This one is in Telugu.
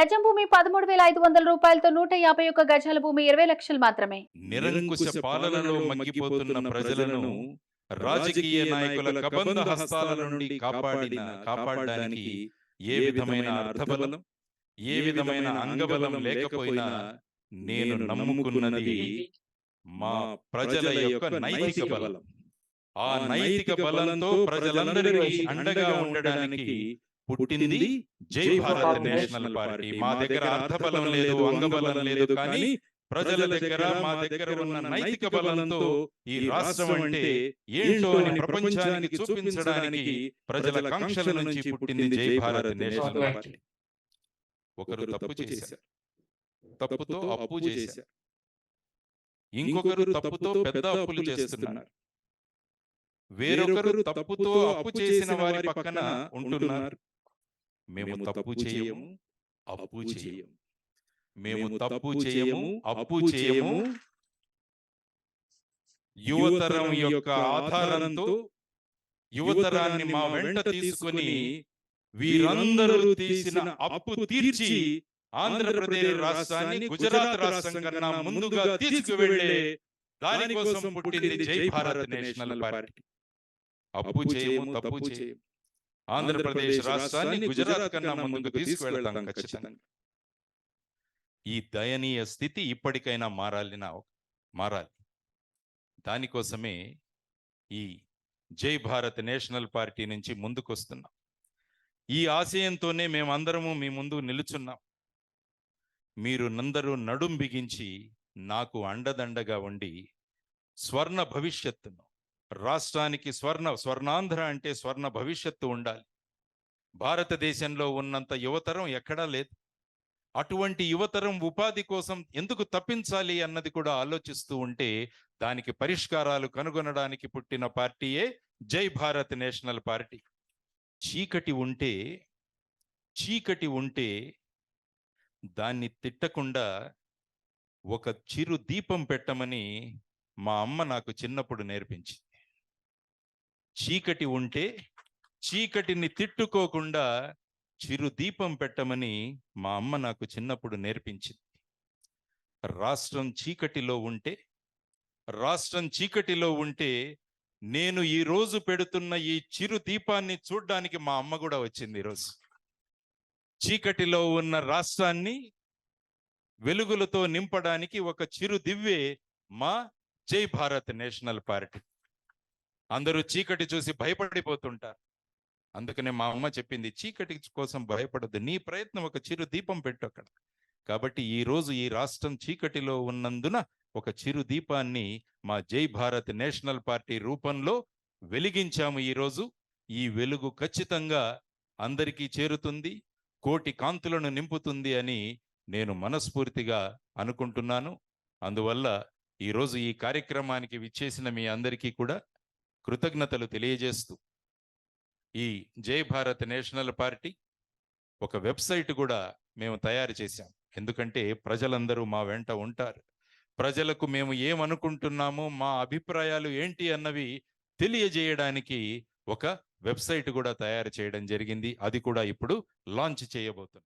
గజం భూమి 13,500 రూపాయలతో 151 గజాల భూమి 20 లక్షలు మాత్రమే. నిరంకుశ పాలనలో మగ్గిపోతున్న ప్రజలను రాజకీయ నాయకుల కబంధ హస్తాల నుండి కాపాడడానికి ఏ విధమైన అర్థబలం, ఏ విధమైన అంగబలం లేకపోయినా నేను నమ్ముకున్నది మా ప్రజల యొక్క నైతిక బలం. ఆ నైతిక బలంతో ప్రజలందరికీ అండగా ఉండడానికి పుట్టింది జై భారత్ నేషనల్ పార్టీ. మా దగ్గర అర్థబలం లేదు, అంగబలం లేదు, కానీ ప్రజల దగ్గర మా దగ్గర ఉన్న నైతిక బలంతో ఈ రాష్ట్రం అంటే ఏంటో అని ప్రపంచానికి చూపించడానికి ప్రజల కాంక్షల నుంచి పుట్టింది జై భారత్ నేషనల్ పార్టీ. ఒకరు తప్పు చేశారు, తప్పుతో అప్పు చేశారు. ఇంకొకరు తప్పుతో పెద్ద అప్పులు చేస్తున్నారు. వేరొకరు తప్పుతో అప్పు చేసిన వారి పక్కన ఉంటున్నారు. మేము తప్పు చేయము, అప్పు చేయము. మేము తప్పు చేయము, అప్పు చేయము. యువతరం యొక్క ఆధారంతో యువతరాన్ని మా వెంట తీసుకొని వీరందరూ తీసిన అప్పు తీర్చి ఆంధ్రప్రదేశ్ రాష్ట్రాన్ని గుజరాత్ రాష్ట్రం కన్నా ముందుగా తీసుకువెళ్లే దానికోసం పుట్టింది జై భారత్ నేషనల్ పార్టీ. అప్పు చేయము, తప్పు చేయము. ఆంధ్రప్రదేశ్ రాష్ట్రాన్ని గుజరాత్ కన్నా ముందుకు తీసుకువెళ్తాం ఖచ్చితంగా. ఈ దయనీయ స్థితి ఇప్పటికైనా మారాలి. దానికోసమే ఈ జై భారత్ నేషనల్ పార్టీ నుంచి ముందుకొస్తున్నాం. ఈ ఆశయంతోనే మేమందరము మీ ముందు నిలుచున్నాం. మీరు నందరూ నడుం బిగించి నాకు అండదండగా ఉండి స్వర్ణ భవిష్యత్తును, రాష్ట్రానికి స్వర్ణాంధ్ర అంటే స్వర్ణ భవిష్యత్తు ఉండాలి. భారతదేశంలో ఉన్నంత యువతరం ఎక్కడా లేదు. అటువంటి యువతరం ఉపాధి కోసం ఎందుకు తప్పించాలి అన్నది కూడా ఆలోచిస్తూ ఉంటే దానికి పరిష్కారాలు కనుగొనడానికి పుట్టిన పార్టీయే జై భారత్ నేషనల్ పార్టీ. చీకటి ఉంటే దాన్ని తిట్టకుండా ఒక చిరు దీపం పెట్టమని మా అమ్మ నాకు చిన్నప్పుడు నేర్పించింది. చీకటి ఉంటే చీకటిని తిట్టుకోకుండా చిరు దీపం పెట్టమని మా అమ్మ నాకు చిన్నప్పుడు నేర్పించింది. రాష్ట్రం చీకటిలో ఉంటే నేను ఈ రోజు పెడుతున్న ఈ చిరు దీపాన్ని చూడ్డానికి మా అమ్మ కూడా వచ్చింది. ఈరోజు చీకటిలో ఉన్న రాష్ట్రాన్ని వెలుగులతో నింపడానికి ఒక చిరు దివ్వే మా జై భారత్ నేషనల్ పార్టీ. అందరూ చీకటి చూసి భయపడిపోతుంటారు. అందుకనే మా అమ్మ చెప్పింది, చీకటి కోసం భయపడద్దు, నీ ప్రయత్నం ఒక చిరు దీపం పెట్టు అక్కడ. కాబట్టి ఈ రోజు ఈ రాష్ట్రం చీకటిలో ఉన్నందున ఒక చిరు దీపాన్ని మా జై భారత్ నేషనల్ పార్టీ రూపంలో వెలిగించాము. ఈరోజు ఈ వెలుగు ఖచ్చితంగా అందరికీ చేరుతుంది, కోటి కాంతులను నింపుతుంది అని నేను మనస్ఫూర్తిగా అనుకుంటున్నాను. అందువల్ల ఈరోజు ఈ కార్యక్రమానికి విచ్చేసిన మీ అందరికీ కూడా కృతజ్ఞతలు తెలియజేస్తూ, ఈ జై భారత్ నేషనల్ పార్టీ ఒక వెబ్సైట్ కూడా మేము తయారు చేశాం. ఎందుకంటే ప్రజలందరూ మా వెంట ఉంటారు. ప్రజలకు మేము ఏమనుకుంటున్నామో, మా అభిప్రాయాలు ఏంటి అన్నవి తెలియజేయడానికి ఒక వెబ్సైట్ కూడా తయారు చేయడం జరిగింది. అది కూడా ఇప్పుడు లాంచ్ చేయబోతున్నాం.